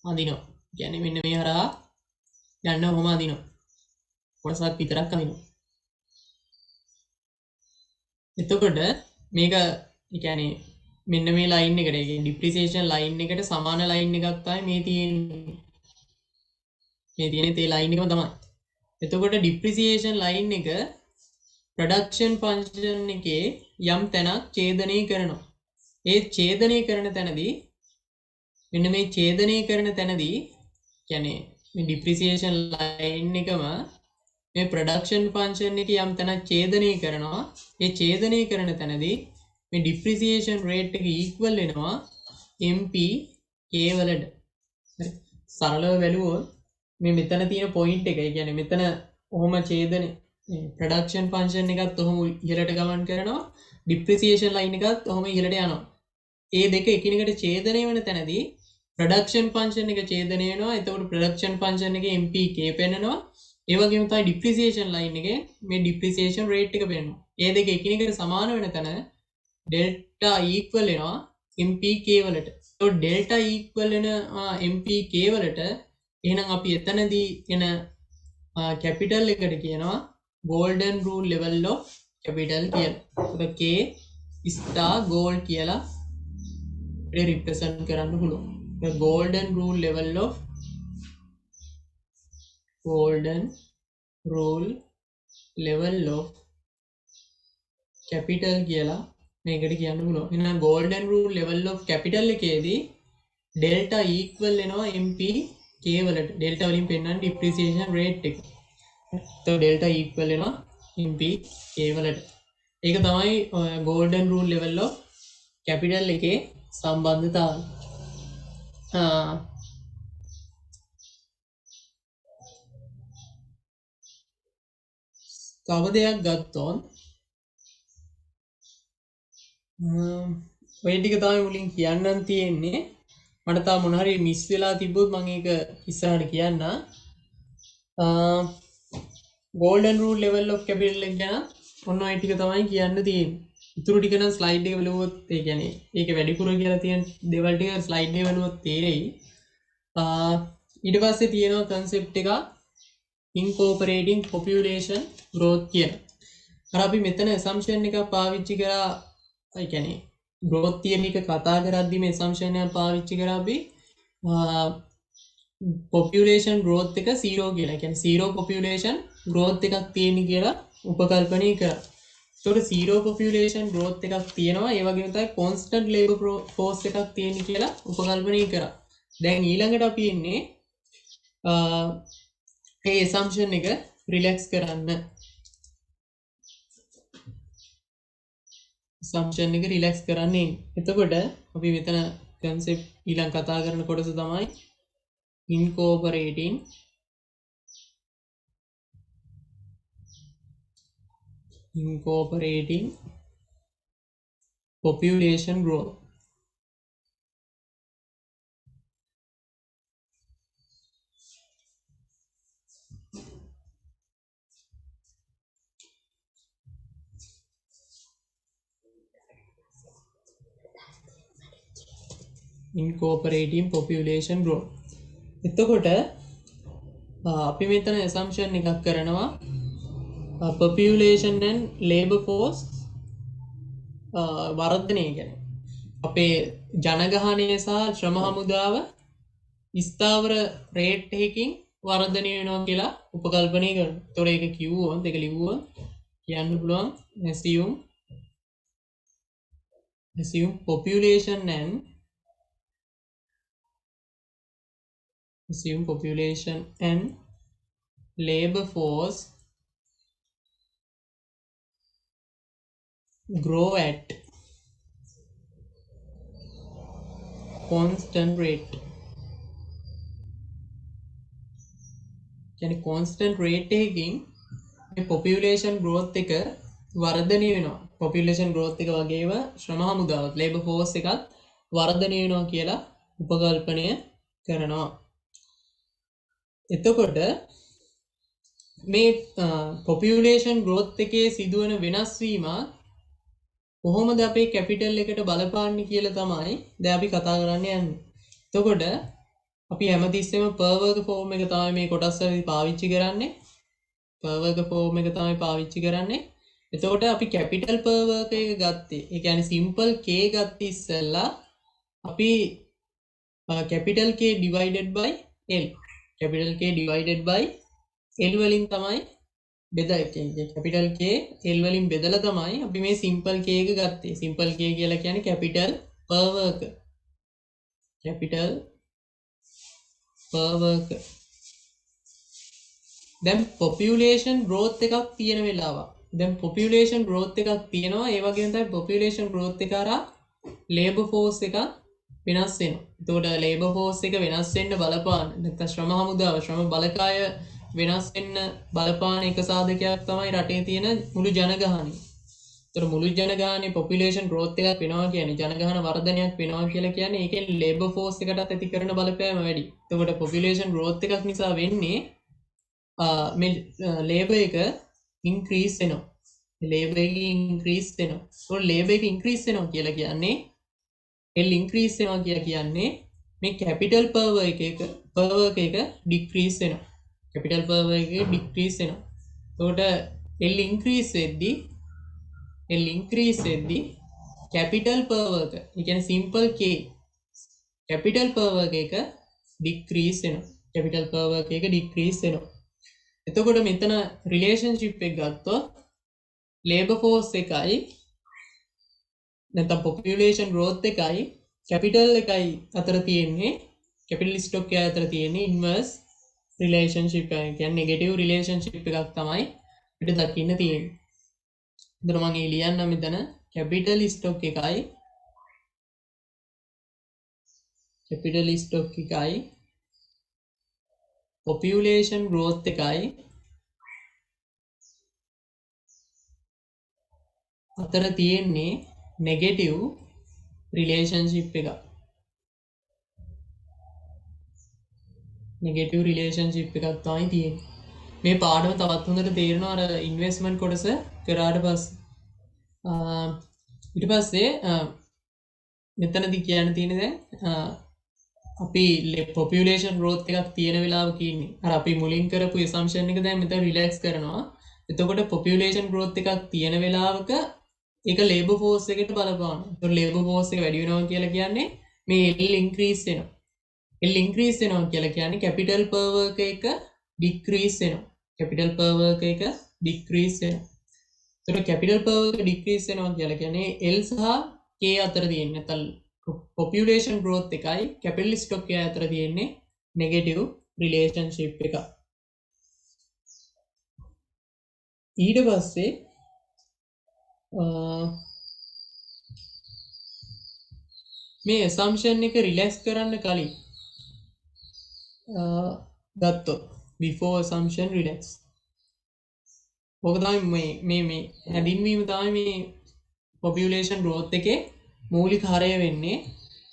අදිනවා. කියන්නේ මෙන්න මේ හරහා යන්න ඔහොම අදිනවා. කොටසක් විතරක් අදිනවා. එතකොට මේක ඒ කියන්නේ මෙන්න මේ ලයින් එකට ඒ කියන්නේ ඩිප්‍රීසියේෂන් ලයින් එකට සමාන ලයින් එකක් තමයි මේ තියෙන්නේ. මේ තියෙන තේ ලයින් එකම තමයි. එතකොට ඩිප්‍රීසියේෂන් ලයින් එක ප්‍රොඩක්ෂන් ෆන්ක්ෂන් එකේ යම් තැනක් ඡේදනය කරනවා. ඒ ඡේදනය කරන තැනදී මෙන්න මේ ඡේදනය කරන තැනදී කියන්නේ මේ ඩිප්‍රීසියේෂන් ලයින් එකම මේ ප්‍රොඩක්ෂන් ෆන්ක්ෂන් එකේ යම් තැනක් ඡේදනය කරනවා. ඒ ඡේදනය කරන තැනදී මේ ඩිප්‍රීසියේෂන් රේට් එක ඉක්වල් වෙනවා MP K වලට. හරි. සරලව බැලුවොත් මේ මෙතන තියෙන පොයින්ට් එක, ඒ කියන්නේ මෙතන ඔහොම ඡේදනය ප්‍රොඩක්ෂන් ෆන්ක්ෂන් එකත් ඔහොම ඉහළට ගමන් කරනවා, ඩිප්‍රීසියේෂන් ලයින් එකත් ඔහොම ඉහළට යනවා. ඒ දෙක එකිනෙකට ඡේදනය වෙන තැනදී ප්‍රොඩක්ෂන් ෆන්ක්ෂන් එක ඡේදනය වෙනවා. එතකොට ප්‍රොඩක්ෂන් ෆන්ක්ෂන් එකේ MPK පෙන්නනවා. ඒ වගේම තමයි ඩිප්‍රීසියේෂන් ලයින් එකේ මේ ඩිප්‍රීසියේෂන් රේට් එක පෙන්නනවා. ඒ දෙක එකිනෙකට සමාන වෙන තැන ඩෙල්ටා ඉක්වල් වෙනවා MPK වලට. ඒත් ඩෙල්ටා ඉක්වල් වෙන MPK වලට එහෙනම් අපි එතනදී එන කැපිටල් එකට කියනවා golden rule level of capital කියලා. ඒක K star gold කියලා represent කරන්න පුළුවන්. the golden rule level of capital කියලා මේකට කියන්න පුළුවන්. එහෙනම් golden rule level of capital එකේදී delta equal වෙනවා MP K වලට. delta වලින් පෙන්නන්නේ depreciation rate එක. එතකොට delta equal වෙනවා MP K වලට. ඒක තමයි golden rule level of capital එකේ සම්බන්ධතාවය. තව දෙයක් ගත්තොත් ඔය ටික තමයි මුලින් කියන්නන් තියෙන්නේ. මට තා මොන හරි මිස් වෙලා තිබ්බොත් මම ඒක ඉස්සරහට කියන්න. golden rule level of capital එක ගැන ඔන්න ඔය ටික තමයි කියන්න තියෙන්නේ. ඉතුරු ටික නම් ස්ලයිඩ් එක බලුවොත් ඒ කියන්නේ ඒකේ වැඩිපුර කියලා තියෙන දේවල් ටික ස්ලයිඩ් එක බලුවොත් තේරෙයි. ඊට පස්සේ තියෙනවා concept එක incorporating population growth කියන. අර අපි මෙතන assumption එකක් පාවිච්චි කරා, ඒ කියන්නේ growth theory එක කතා කරද්දී මේ assumption එක පාවිච්චි කරා අපි population growth එක 0 කියලා. ඒ කියන්නේ 0 population growth එකක් තියෙන කියලා උපකල්පනය කරා. ඒතකොට 0 population growth එකක් තියෙනවා, ඒ වගේම තමයි constant labor force එකක් තියෙන කියලා උපකල්පනය කරා. දැන් ඊළඟට අපි ඉන්නේ ඒ assumption එක relax කරන්න. assumption එක relax කරන්නේ. එතකොට අපි මෙතන concept ඊළඟ කතා කරන කොටස තමයි incorporating population growth. incorporating population growth. එතකොට අපි මෙතන assumption එකක් කරනවා population and labor force වර්ධනය ගැන. අපේ ජනගහනය සහ ශ්‍රම හමුදාව ස්ථාවර රේට් එකකින් වර්ධනය වෙනවා කියලා උපකල්පනය කරනවා. ඒතකොට ඒක කිව්වොත් ඒක ලිව්වොත් කියන්න පුළුවන් assume population and labor force grow at constant rate. කියන්නේ constant rate එකකින් මේ population growth එක වර්ධනය වෙනවා. population growth එක වගේම ශ්‍රම හමුදාවත් labor force එකත් වර්ධනය වෙනවා කියලා උපකල්පනය කරනවා. එතකොට මේ population growth එකේ සිදුවන වෙනස් වීම කොහොමද අපේ කැපිටල් එකට බලපාන්නේ කියලා තමයි දැන් අපි කතා කරන්න යන්නේ. එතකොට අපි හැමතිස්සෙම per work form එක තමයි මේ කොටස් වලදී පාවිච්චි කරන්නේ. per work form එක තමයි පාවිච්චි කරන්නේ. එතකොට අපි capital per work එක ගත්තේ. ඒ කියන්නේ simple k ගත්තේ ඉස්සෙල්ලා අපි capital K divided by L. capital K divided by L වලින් තමයි බෙදා කියන්නේ. capital K L වලින් බෙදලා තමයි අපි මේ simple K එක ගත්තේ. simple K කියලා කියන්නේ capital per work. capital per work. දැන් population growth එකක් තියෙන වෙලාවක්. දැන් population growth එකක් තියෙනවා. ඒ වගේම තමයි population growth එක හරහා labor force එක වෙනස් වෙනවා. එතකොට labor force එක වෙනස් වෙන්න බලපාන නැත්නම් ශ්‍රම හමුදාව ශ්‍රම බලකාය වෙනස් වෙන්න බලපාන එක සාධකයක් තමයි රටේ තියෙන මුළු ජනගහනය. ඒතර මුළු ජනගහනයේ population growth එකක් වෙනවා කියන්නේ ජනගහන වර්ධනයක් වෙනවා කියලා කියන්නේ ඒකෙන් labor force එකටත් ඇති කරන බලපෑම වැඩි. එතකොට population growth එකක් නිසා වෙන්නේ මේ labor එක increase වෙනවා. labor එක increase වෙනවා. ඒතකොට labor එක increase වෙනවා කියලා කියන්නේ L increase වෙනවා කියලා කියන්නේ මේ capital per work එක decrease වෙනවා. capital per work එක decrease වෙනවා. එතකොට L increase වෙද්දී capital per work ඒ කියන්නේ simple K capital per work එක decrease වෙනවා. capital per work එක decrease වෙනවා. එතකොට මෙතන relationship එක ගත්තොත් labor force එකයි නැත්නම් population growth එකයි capital එකයි අතර තියෙන්නේ capital stock එක අතර තියෙන්නේ inverse relationship එක කියන්නේ negative relationship එකක් තමයි අපිට දකින්න තියෙන්නේ. එතන මම ලියන්න මෙතන capital stock එකයි population growth එකයි අතර තියෙන්නේ negative relationship එකක්. negative relationship එකක් තමයි තියෙන්නේ. මේ පාඩම තවත් හොඳට තේරෙනවා අර investment කොටස කරාට පස්සේ. ඊට පස්සේ මෙතනදී කියන්න තියෙන්නේ දැන් අපි population growth එකක් තියෙන වෙලාවක ඉන්නේ. අර අපි මුලින් කරපු assumption එක දැන් මෙතන relax කරනවා. එතකොට population growth එකක් තියෙන වෙලාවක ඒක labor force එකට බලපානවා. ඒතකොට labor force එක වැඩි වෙනවා කියලා කියන්නේ මේ L increase වෙනවා. L increase වෙනවා කියලා කියන්නේ capital per work එක decrease වෙනවා. capital per work එක decrease වෙනවා. ඒතකොට capital per work decrease වෙනවා කියලා කියන්නේ L සහ K අතර තියෙන නැත්නම් population growth එකයි capital stock එක අතර තියෙන්නේ negative relationship එක. ඊට පස්සේ මේ assumption එක relax කරන්න කලින් ගත්තොත් before assumption relax ඕක තමයි මේ හැඳින්වීම තමයි මේ population growth එකේ මූලික හරය වෙන්නේ.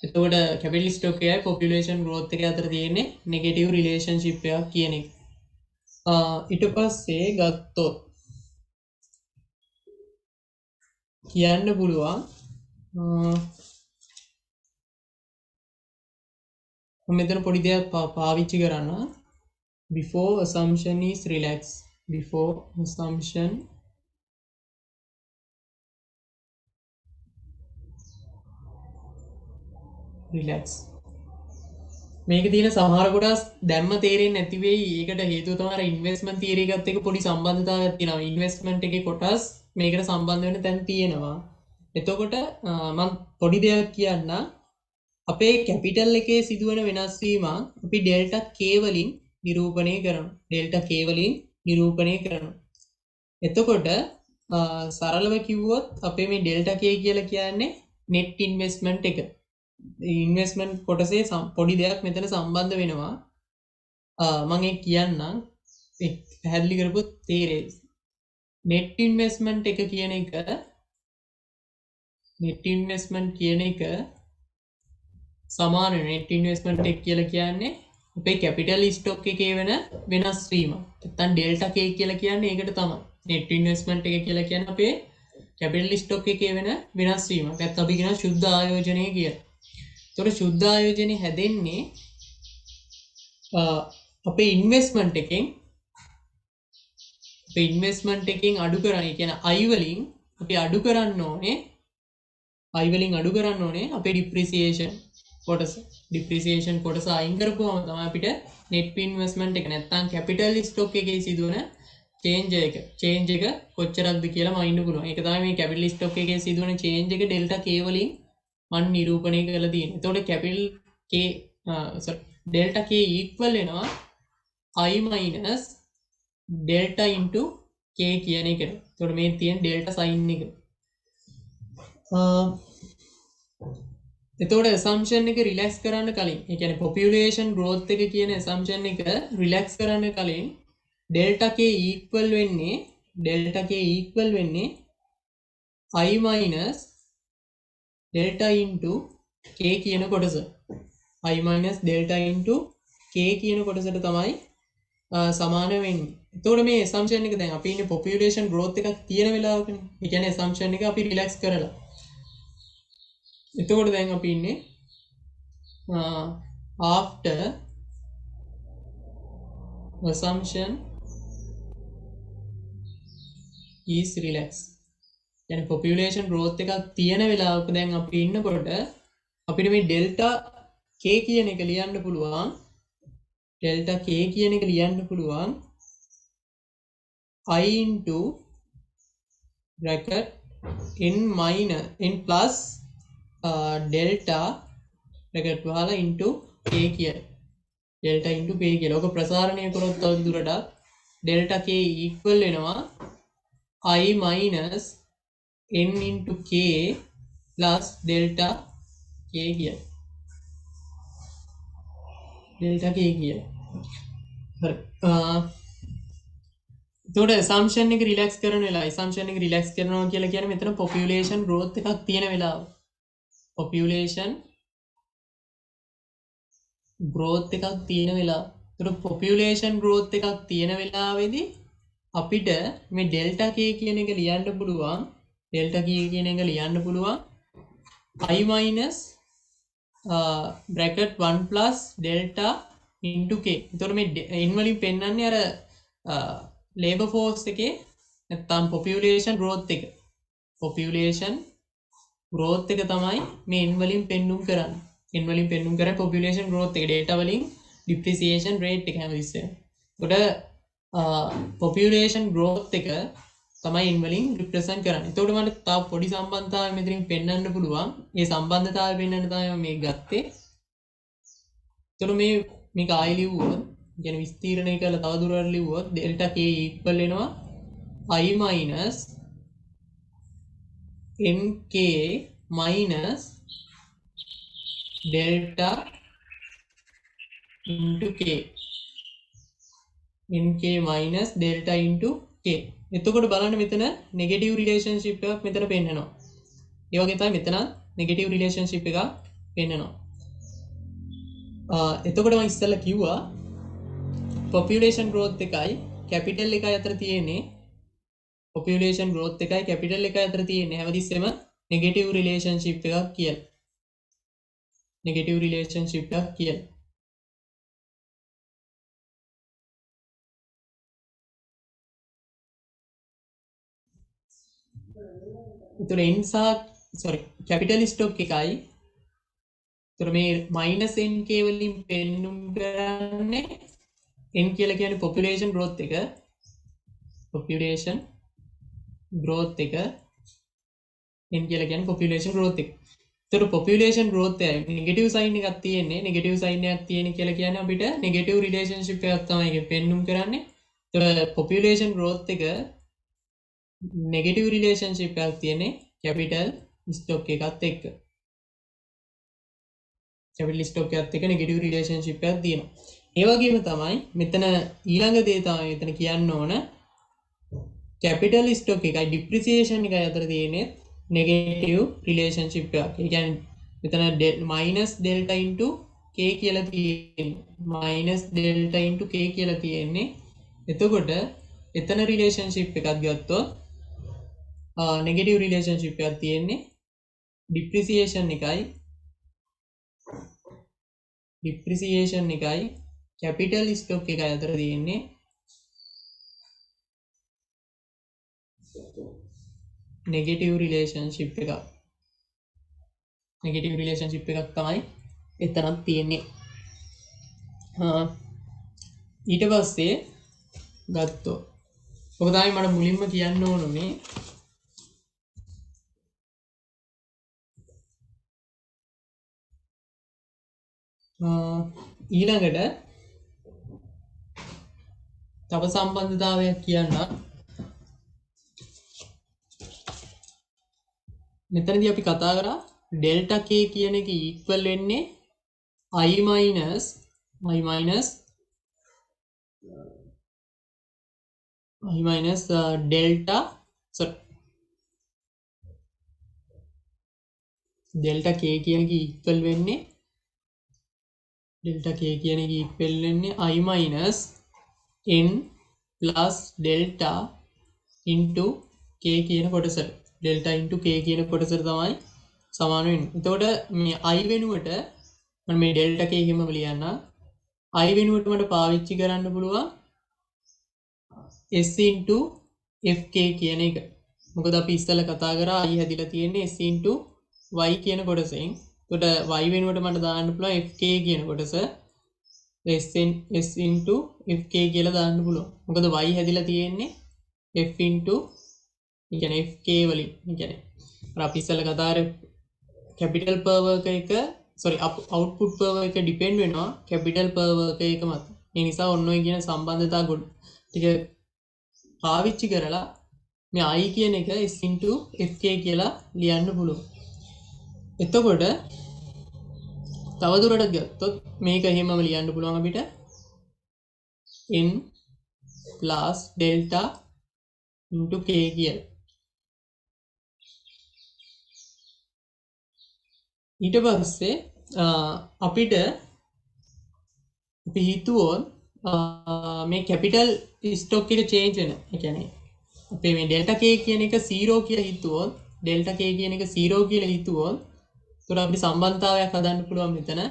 එතකොට capital stock එකයි population growth එක අතර තියෙන්නේ negative relationship එකක් කියන එක. ඊට පස්සේ ගත්තොත් කියන්න පුළුවන් මෙතන පොඩි දෙයක් පාවිච්චි කරන්න. before assumption is relax. before assumption relax. මේකේ තියෙන සමහර කොටස් දැම්ම තේරෙන්නේ නැති වෙයි. ඒකට හේතුව තමයි අර investment theory එකත් එක්ක පොඩි සම්බන්ධතාවයක් තියෙනවා. investment එකේ කොටස් මේකට සම්බන්ධ වෙන තැන් තියෙනවා. එතකොට මම පොඩි දෙයක් කියන්න. අපේ කැපිටල් එකේ සිදුවන වෙනස් වීම අපි ඩෙල්ටා k වලින් නිරූපණය කරනවා. ඩෙල්ටා k වලින් නිරූපණය කරනවා. එතකොට සරලව කිව්වොත් අපේ මේ ඩෙල්ටා k කියලා කියන්නේ net investment එක. investment කොටසේ පොඩි දෙයක් මෙතන සම්බන්ධ වෙනවා. මම ඒක කියන්නම්. පැහැදිලි කරපොත් තේරෙයි. net investment එක කියන එක සමාන net investment එක කියලා කියන්නේ අපේ capital stock එකේ වෙන වෙනස් වීම. නැත්නම් delta k කියලා කියන්නේ ඒකට තමයි. net investment එක කියලා කියන්නේ අපේ capital stock එකේ වෙන වෙනස් වීම. ඒකත් අපි කියන සුද්ධ ආයෝජනය කියලා. ඒතකොට සුද්ධ ආයෝජනේ හැදෙන්නේ අපේ ඉන්වෙස්ට්මන්ට් එකෙන් අඩු කරන්නේ කියන i වලින් අපි අඩු කරන්න ඕනේ අපේ ඩිප්‍රීසියේෂන් කොටස අයින් කරපුවම තමයි අපිට net ඉන්වෙස්ට්මන්ට් එක නැත්නම් කැපිටල් ස්ටොක් එකේ සිදුවන චේන්ජ් එක කොච්චරක්ද කියලා මයින්ඩ් පුළුවන්. ඒක තමයි මේ කැපිටල් ස්ටොක් එකේ සිදුවන චේන්ජ් එක ඩෙල්ටා K වලින් මම නිරූපණය කරලා තියෙන්නේ. එතකොට capital K delta K equal වෙනවා I minus delta into K කියන එක. එතකොට මේ තියෙන delta sign එක. එතකොට assumption එක relax කරන්න කලින්, ඒ කියන්නේ population growth එක කියන assumption එක relax කරන්න කලින් delta K equal වෙන්නේ I minus delta into K කියන කොටස. I minus delta into K කියන කොටසට තමයි සමාන වෙන්නේ. එතකොට මේ assumption එක දැන් අපි ඉන්නේ population growth එකක් තියෙන වෙලාවකනේ. ඒ කියන්නේ assumption එක අපි relax කරලා. එතකොට දැන් අපි ඉන්නේ after assumption is relaxed. يعني population growth එකක් තියෙන වෙලාවක දැන් අපි ඉන්නකොට අපිට මේ delta K කියන එක ලියන්න පුළුවන්. delta K කියන එක ලියන්න පුළුවන් I into bracket n plus delta bracket වහලා into K කියලා. delta into K කියලා. ඔක ප්‍රසාරණය කරොත් තව දුරටත් delta K equal වෙනවා I minus n into K plus delta K කියලා. delta K කියලා. හරි. එතකොට assumption එක relax කරන වෙලාව assumption එක relax කරනවා කියලා කියන්නේ මෙතන population growth එකක් තියෙන වෙලාව. population growth එකක් තියෙන වෙලාව. එතකොට population growth එකක් තියෙන වෙලාවේදී අපිට මේ delta K කියන එක ලියන්න පුළුවන් I minus bracket 1 plus delta into K. එතකොට මේ n වලින් පෙන්නන්නේ අර labor force එකේ නැත්නම් population growth එක තමයි මේ n වලින් පෙන්නුම් කරන්නේ population growth එක data වලින් depreciation rate එක හැමතිස්සෙම. එතකොට population growth එක තමයි n වලින් represent කරන්නේ. එතකොට මට තව පොඩි සම්බන්ධතාවයක් මෙතනින් පෙන්වන්න පුළුවන්. මේ සම්බන්ධතාවය පෙන්වන්න තමයි මම මේක ගත්තේ. එතකොට මේක ආයෙ ලිව්වොත් يعني විස්තීර්ණය කරලා තව දුරට ලිව්වොත් delta K equal වෙනවා I minus nk minus delta into K. nk minus delta into K. එතකොට බලන්න මෙතන negative relationship එකක් මෙතන පෙන්නනවා. ඒ වගේ තමයි මෙතන negative relationship එකක් පෙන්නනවා. එතකොට මම ඉස්සෙල්ලා කිව්වා population growth එකයි capital එකයි අතර තියෙන්නේ හැමතිස්සෙම negative relationship එකක් කියලා. එතකොට capital stock එකයි එතකොට මේ minus nk වලින් පෙන්නුම් කරන්නේ n කියලා කියන්නේ population growth එක n කියලා කියන්නේ population growth එක. එතකොට population growth එකයි negative sign එකක් තියෙන්නේ කියලා කියන්නේ අපිට negative relationship එකක් තමයි ඒක පෙන්නුම් කරන්නේ. එතකොට population growth එක negative relationship එකක් තියෙන්නේ capital stock එකත් එක්ක. negative relationship එකක් තියෙනවා. ඒ වගේම තමයි මෙතන ඊළඟ දේ තමයි මෙතන කියන්න ඕන capital stock එකයි depreciation එකයි අතර තියෙන්නේ negative relationship එකක්. ඒ කියන්නේ මෙතන minus delta into K කියලා තියෙන්නේ. එතකොට එතන relationship එකක් ගත්තොත් negative relationship එකක් තියෙන්නේ depreciation එකයි කැපිටල් ස්ටොක් එක අතර තියෙන්නේ නෙගටිව් රිලේෂන්ෂිප් එකක්. නෙගටිව් රිලේෂන්ෂිප් එකක් තමයි එතනත් තියෙන්නේ. ඊට පස්සේ ගත්තොත් ඔක තමයි මට මුලින්ම කියන්න ඕනේ. ඊළඟට තව සම්බන්ධතාවයක් කියන්න. මෙතනදී අපි කතා කරා ඩෙල්ටා k කියන එක ඉක්වල් වෙන්නේ i minus delta delta k කියන එක ඉක්වල් වෙන්නේ i minus n plus delta into k කියන කොටසට delta into k කියන කොටසට තමයි සමාන වෙන්නේ. එතකොට මේ i වෙනුවට මම මේ delta k එකම ලියන්න. i වෙනුවට මට පාවිච්චි කරන්න පුළුවන් s into fk කියන එක. මොකද අපි ඉස්සෙල්ලා කතා කරා i හැදිලා තියෙන්නේ s into y කියන කොටසෙන්. එතකොට y වෙනුවට මට දාන්න පුළුවන් fk කියන කොටස s into fk කියලා දාන්න පුළුවන්. මොකද y හැදිලා තියෙන්නේ f into කියන්නේ fk වලින්. කියන්නේ අපි ඉස්සෙල්ලා කතා කරේ capital per work එක output per work එක depend වෙනවා capital per work එක මත. ඒ නිසා ඔන්න ඔය කියන සම්බන්ධතා ගොඩ ටික පාවිච්චි කරලා මේ i කියන එක s into fk කියලා ලියන්න පුළුවන්. එතකොට තවදුරටත් ගත්තොත් මේක එහෙමම ලියන්න පුළුවන් අපිට n plus delta into k කියලා. ඊට පස්සේ අපිට අපි හිතුවොත් මේ කැපිටල් ස්ටොක් එක චේන්ජ් වෙන. ඒ කියන්නේ අපේ මේ delta k කියන එක 0 කියලා හිතුවොත් delta k කියන එක 0 කියලා හිතුවොත් ඒතර අපිට සම්බන්ධතාවයක් හදන්න පුළුවන් මෙතන.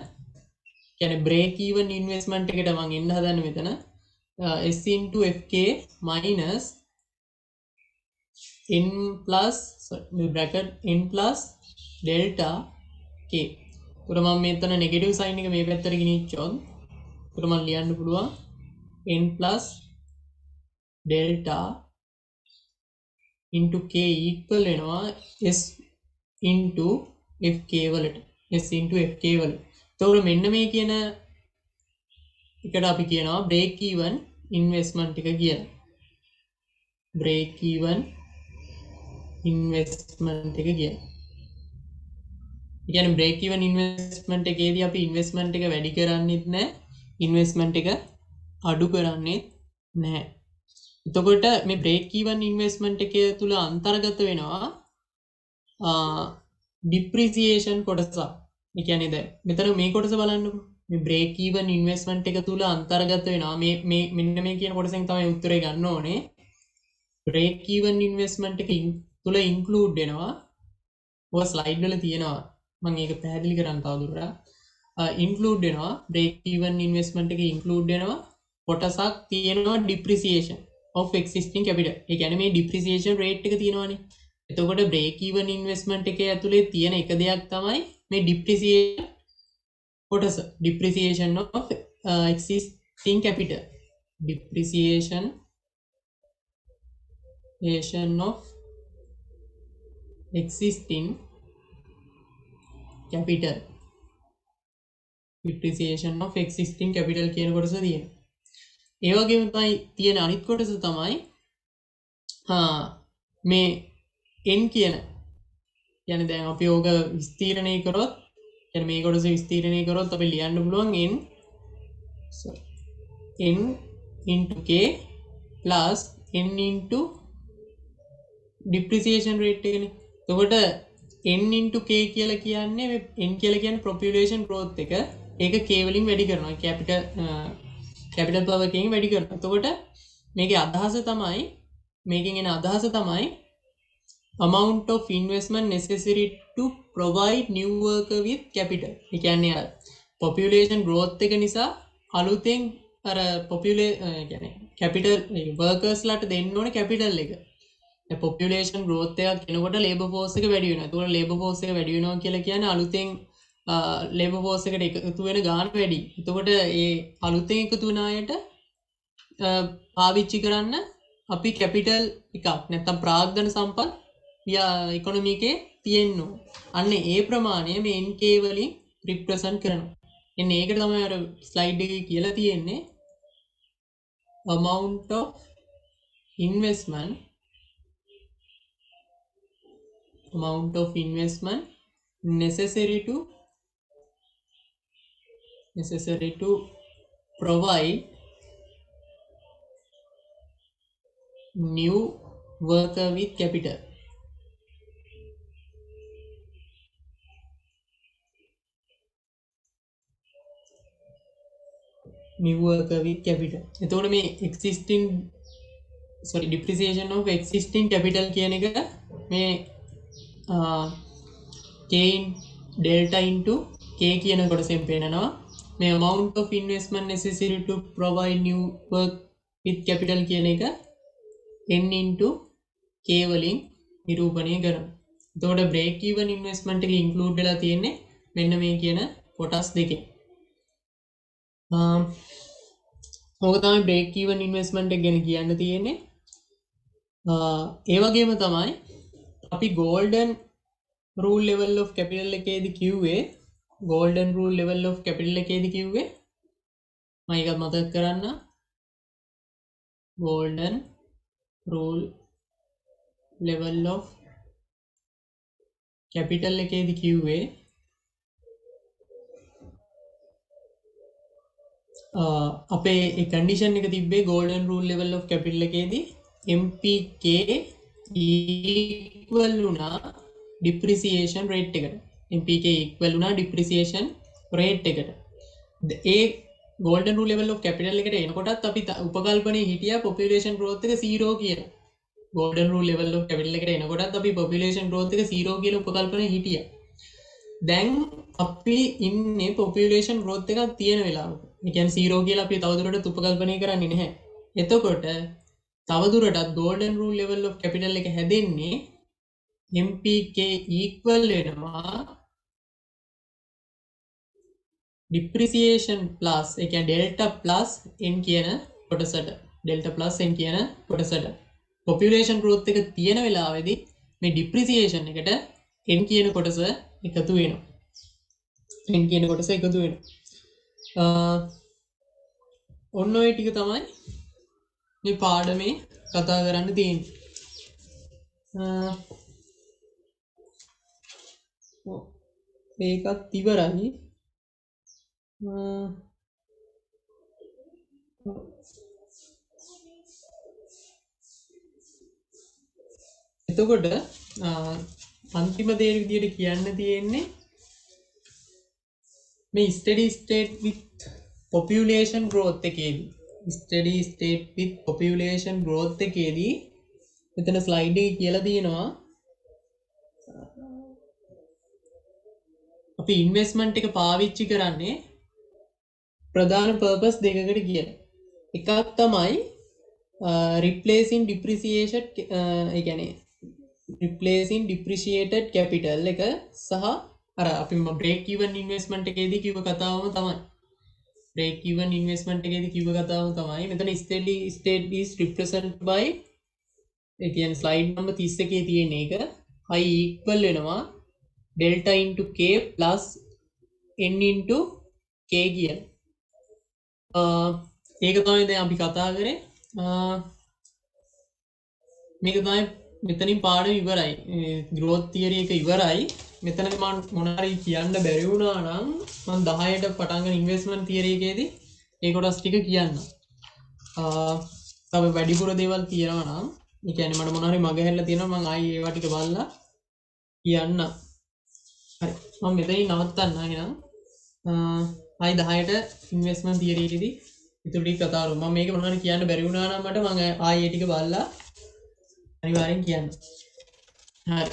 කියන්නේ break even investment එකට මම එන්න හදන්නේ මෙතන s into fk minus n plus bracket n plus delta k. ඒතර මම මෙතන නෙගටිව් සයින් එක මේ පැත්තට ගෙනිච්චොත් ඒතර මම ලියන්න පුළුවන් n plus delta into k equal වෙනවා s into fk වලට. s into fk වලට. එතකොට මෙන්න මේ කියන එකට අපි කියනවා break even investment එක කියලා. break even investment එක කියලා. ඒ කියන්නේ break even investment එකේදී අපි investment එක වැඩි කරන්නේත් නැහැ, investment එක අඩු කරන්නේත් නැහැ. එතකොට මේ break even investment එකේ තුල අන්තර්ගත වෙනවා depreciation කොටස. ඒ කියන්නේ දැන් මෙතන මේ කොටස බලන්නකෝ. මේ break even investment එක තුල අන්තර්ගත වෙනවා මේ මෙන්න මේ කියන කොටසෙන් තමයි උත්තරේ ගන්න ඕනේ. break even investment එක තුල include වෙනවා. ඔය slide වල තියෙනවා. මම ඒක පැහැදිලි කරන්න තවදුරටත්. include වෙනවා break even investment එකේ include වෙනවා කොටසක් තියෙනවා depreciation of existing capital. ඒ කියන්නේ මේ depreciation rate එක තියෙනවානේ. එතකොට break even investment එකේ ඇතුලේ තියෙන එක දෙයක් තමයි මේ depreciation කොටස. depreciation of existing capital. depreciation of existing capital. depreciation of existing capital කියන කොටස තියෙනවා. ඒ වගේම තමයි තියෙන අනිත් කොටස තමයි මේ n කියන කියන්නේ දැන් අපි ඕක විස්තීර්ණය කරොත් කියන්නේ මේ කොටස විස්තීර්ණය කරොත් අපි ලියන්න පුළුවන් n into k plus n into depreciation rate එකනේ. එතකොට n into k කියලා කියන්නේ මේ n කියලා කියන්නේ population growth එක. ඒක k වලින් වැඩි කරනවා. capital power එකෙන් වැඩි කරනවා. එතකොට මේකේ අදහස තමයි මේකෙන් එන අදහස තමයි amount of investment necessary to provide new worker with capital. ඒ කියන්නේ population growth එක නිසා අලුතෙන් අර කියන්නේ කැපිටල් වර්කර්ස්ලාට දෙන්න ඕනේ කැපිටල් එක. දැන් පොපියුලේෂන් growth එකක් එනකොට ලේබර් ෆෝස් එක වැඩි වෙනවා. ඒතකොට ලේබර් ෆෝස් එක වැඩි වෙනවා කියලා කියන්නේ අලුතෙන් ලේබර් ෆෝස් එකට එකතු වෙන ගාණ වැඩි. එතකොට ඒ අලුතෙන් එකතු වෙන අයට පාවිච්චි කරන්න අපි කැපිටල් එකක් නැත්තම් ප්‍රාග්ධන සම්පත් ඉකොනොමි එකේ තියෙන්න ඕන. අන්න ඒ ප්‍රමාණය මේ NK වලින් රිප්‍රසන්ට් කරනවා. එන්නේ ඒකට තමයි අර ස්ලයිඩ් එකේ කියලා තියෙන්නේ amount of investment necessary to provide new worker with capital. New worker with capital. එතකොට මේ depreciation of existing capital කියන එක මේ K delta into K කියන කොටසෙන් පේනනවා. මේ amount of investment necessary to provide new work with capital කියන එක n into K වලින් නිරූපණය කරනවා. එතකොට break even investment එක include වෙලා තියෙන්නේ මෙන්න මේ කියන කොටස් දෙකේ. ඕක තමයි break even investment එක ගැන කියන්න තියෙන්නේ. ඒ වගේම තමයි අපි golden rule level of capital එකේදී කිව්වේ golden rule level of capital එකේදී කිව්වේ මම ඒක මතක් කරන්න golden rule level of capital එකේදී කිව්වේ අපේ ඒ කන්ඩිෂන් එක තිබ්බේ golden rule level of capital එකේදී MPK equal වුණා depreciation rate එකට. MPK equal වුණා depreciation rate එකට. ඒ golden rule level of capital එකට එනකොටත් අපි උපකල්පනයේ හිටියා population growth එක 0 කියලා. golden rule level of capital එකට එනකොටත් අපි population growth එක 0 කියලා උපකල්පනයේ හිටියා. දැන් අපි ඉන්නේ population growth එකක් තියෙන වෙලාවක. ඒ කියන්නේ 0 කියලා අපි තවදුරටත් උපකල්පනය කරන්නේ නැහැ. එතකොට තවදුරටත් golden rule level of capital එක හැදෙන්නේ MPK equal වෙනවා depreciation plus ඒ කියන්නේ delta plus n කියන කොටසට delta plus n කියන කොටසට population growth එක තියෙන වෙලාවේදී මේ depreciation එකට n කියන කොටස එකතු වෙනවා. n කියන කොටස එකතු වෙනවා. ඔන්න ඔය ටික තමයි මේ පාඩමේ කතා කරන්න තියෙන්නේ. මේකත් ඉවරයි. එතකොට අන්තිම දේ විදියට කියන්න තියෙන්නේ මේ steady state with population growth එකේදී steady state with population growth එකේදී මෙතන slide එකේ කියලා තියෙනවා අපි investment එක පාවිච්චි කරන්නේ ප්‍රධාන purpose දෙකකට කියලා. එකක් තමයි replacing depreciation ඒ කියන්නේ replacing depreciated capital එක සහ අර අපි break even investment එකේදී කිව්ව කතාවම තමයි. break even investment එකේදී කිව්ව කතාවම තමයි. මෙතන steady state is represented by ඒ කියන්නේ slide number 30 එකේ තියෙන එක i equal වෙනවා delta into k plus n into k කියන. ඒක තමයි දැන් අපි කතා කරේ. මේක තමයි මෙතනින් පාඩම ඉවරයි. growth theory එක ඉවරයි. මෙතනදී මම මොනාරි කියන්න බැරි වුණා නම් මම 10ට පටන් ගන්න investment theory එකේදී ඒ කොටස් ටික කියන්න. තව වැඩිපුර දේවල් තියෙනවා නම් ඒ කියන්නේ මට මොනාරි මග හැරලා තියෙනවා මම ආයි ඒවා ටික බලලා කියන්න. හරි. මම මෙතනින් නවත්තන්න එහෙනම්. ආයි 10ට investment theory එකේදී ඉතුරු ටික කතා කරමු. මම මේක මොනාරි කියන්න බැරි වුණා නම් මට මම ආයි ඒ ටික බලලා අනිවාර්යෙන් කියන්න. හරි.